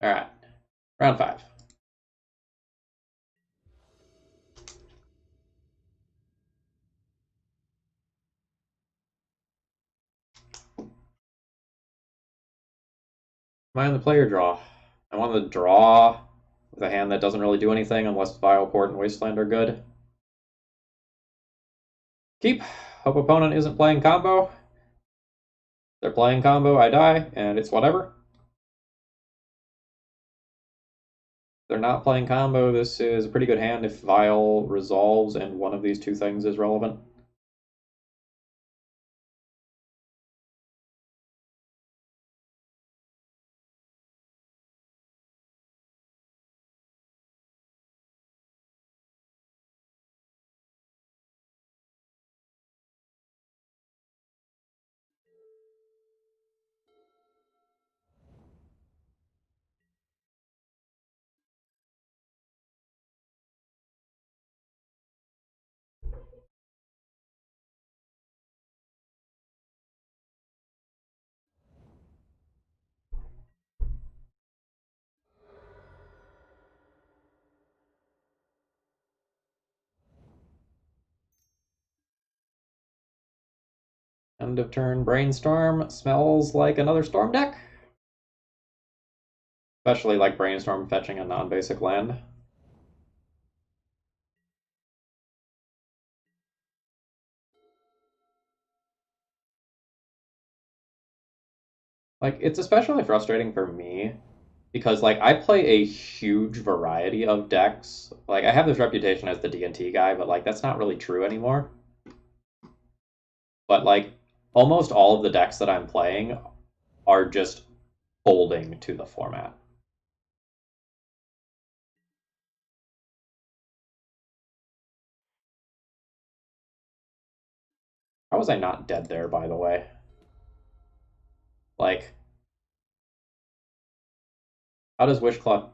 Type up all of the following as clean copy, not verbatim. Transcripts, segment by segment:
All right, round 5. Am I on the player draw? I want to draw with a hand that doesn't really do anything unless Vileport and Wasteland are good. Keep. Hope opponent isn't playing combo. They're playing combo, I die, and it's whatever. They're not playing combo. This is a pretty good hand if Vile resolves and one of these two things is relevant. End of turn Brainstorm smells like another Storm deck. Especially like Brainstorm fetching a non-basic land. Like, it's especially frustrating for me because, like, I play a huge variety of decks. Like, I have this reputation as the DDT guy, but, like, that's not really true anymore. But, like, almost all of the decks that I'm playing are just folding to the format. How was I not dead there, by the way? Like, how does Wishclaw...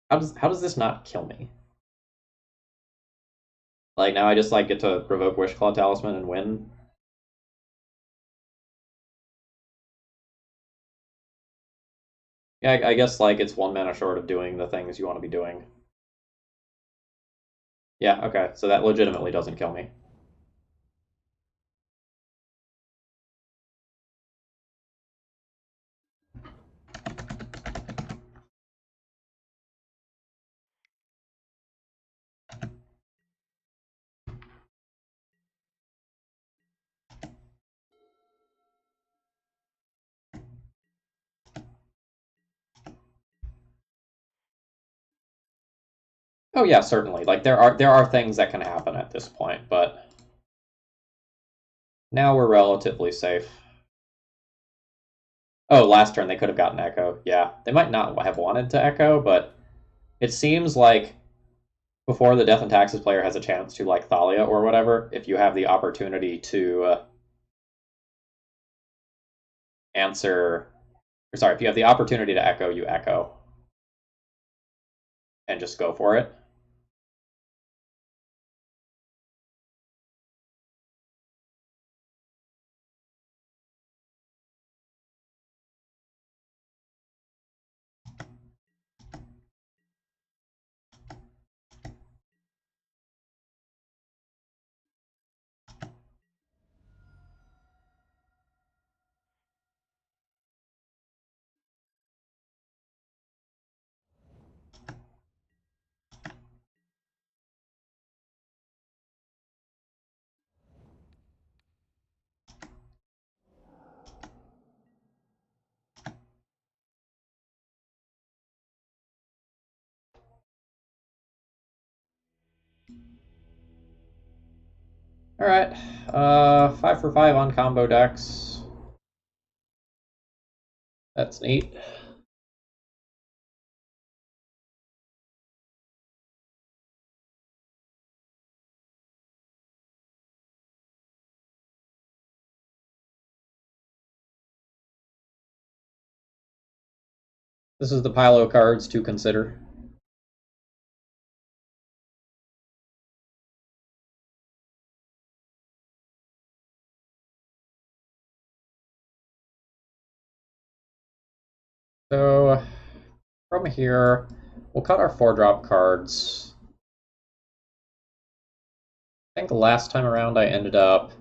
How does this not kill me? Like, now I just, like, get to provoke Wishclaw Talisman and win? Yeah, I guess, like, it's 1 mana short of doing the things you want to be doing. Yeah, okay, so that legitimately doesn't kill me. Oh yeah, certainly. Like there are things that can happen at this point, but now we're relatively safe. Oh, last turn they could have gotten Echo. Yeah, they might not have wanted to Echo, but it seems like before the Death and Taxes player has a chance to like Thalia or whatever, if you have the opportunity to answer, or sorry, if you have the opportunity to Echo, you Echo and just go for it. All right, 5 for 5 on combo decks. That's neat. This is the pile of cards to consider. So from here, we'll cut our 4-drop cards. I think the last time around I ended up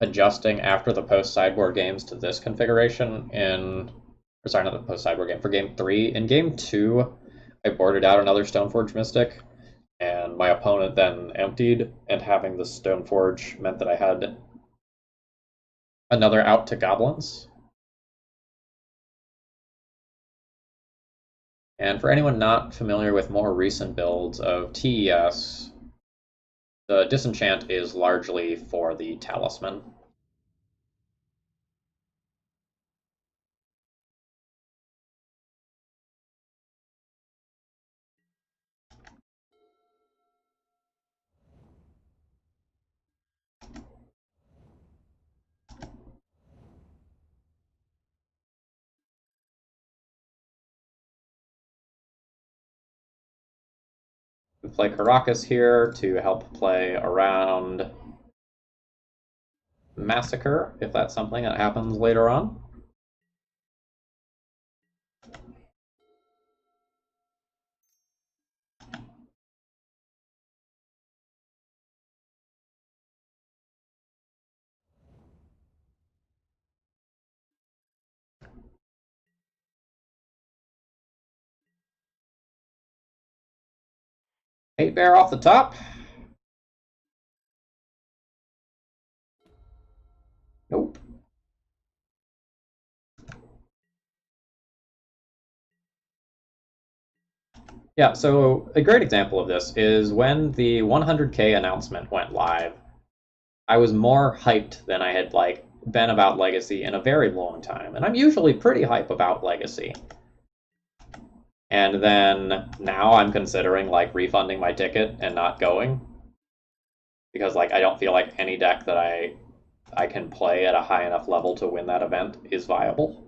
adjusting after the post-sideboard games to this configuration or sorry, not the post-sideboard game, for game 3. In game 2, I boarded out another Stoneforge Mystic, and my opponent then emptied, and having the Stoneforge meant that I had another out to Goblins. And for anyone not familiar with more recent builds of TES, the disenchant is largely for the Talisman. We play Caracas here to help play around Massacre, if that's something that happens later on. Hate Bear off the top. Nope. Yeah, so a great example of this is when the 100K announcement went live, I was more hyped than I had been about Legacy in a very long time. And I'm usually pretty hype about Legacy. And then now I'm considering refunding my ticket and not going. Because I don't feel like any deck that I can play at a high enough level to win that event is viable.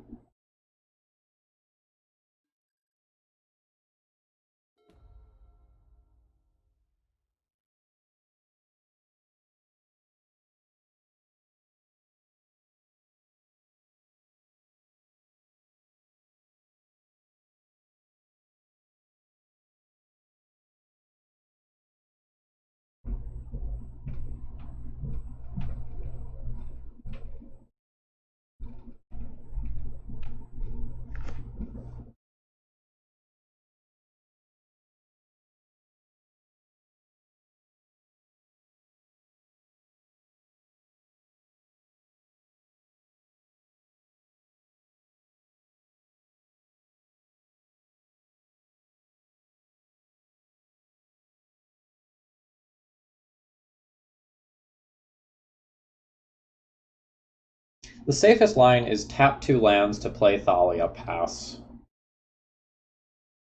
The safest line is tap 2 lands to play Thalia Pass.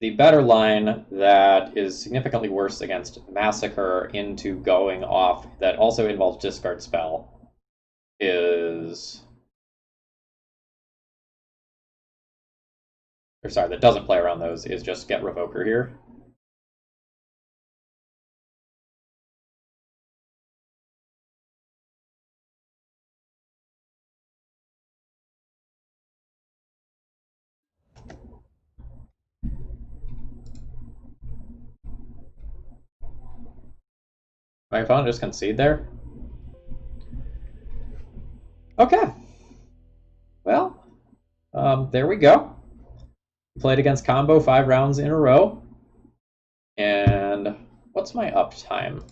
The better line that is significantly worse against Massacre into going off, that also involves discard spell, is... Or sorry, that doesn't play around those, is just get Revoker here. My opponent just concede there? Okay. Well, there we go. We played against Combo 5 rounds in a row. And what's my uptime?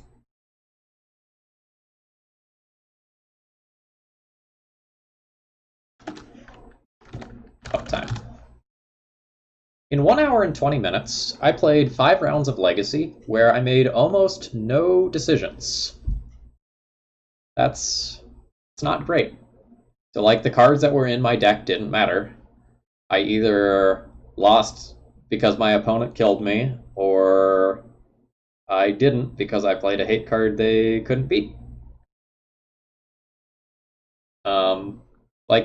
Uptime. In 1 hour and 20 minutes, I played 5 rounds of Legacy, where I made almost no decisions. It's not great. So the cards that were in my deck didn't matter. I either lost because my opponent killed me, or I didn't because I played a hate card they couldn't beat.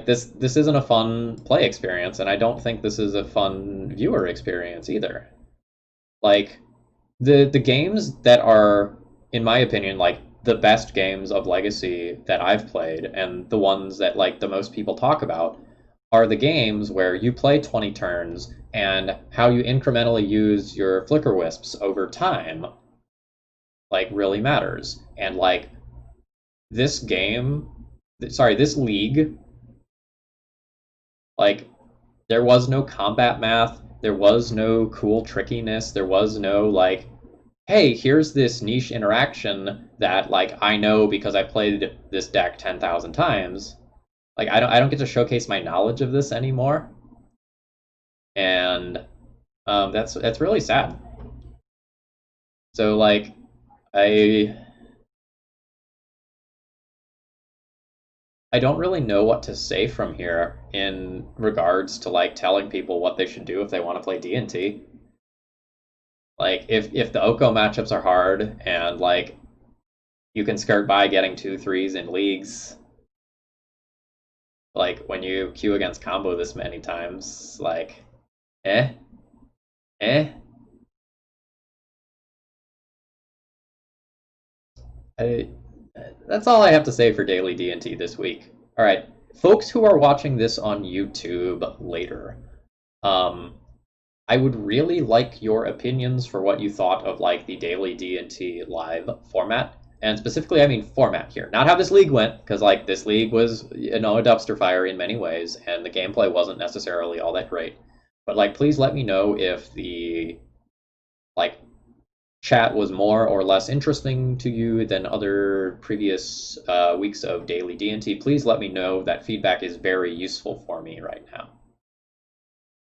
This isn't a fun play experience, and I don't think this is a fun viewer experience either. The games that are, in my opinion, the best games of Legacy that I've played, and the ones that the most people talk about, are the games where you play 20 turns and how you incrementally use your flicker wisps over time like really matters. And like this game, sorry, this league, like there was no combat math, there was no cool trickiness, there was no like, hey, here's this niche interaction that like I know because I played this deck 10,000 times. Like I don't get to showcase my knowledge of this anymore, and that's really sad. So like I I don't really know what to say from here in regards to like telling people what they should do if they want to play D&T. Like if the Oko matchups are hard and like you can skirt by getting 2 3s in leagues, like when you queue against combo this many times, like eh, eh. I, that's all I have to say for daily D&T this week. All right, folks who are watching this on YouTube later, um, I would really like your opinions for what you thought of like the daily D&T live format. And specifically, I mean format here, not how this league went, because like this league was, you know, a dumpster fire in many ways, and the gameplay wasn't necessarily all that great. But like, please let me know if the like chat was more or less interesting to you than other previous weeks of daily D&T. Please let me know. That feedback is very useful for me right now.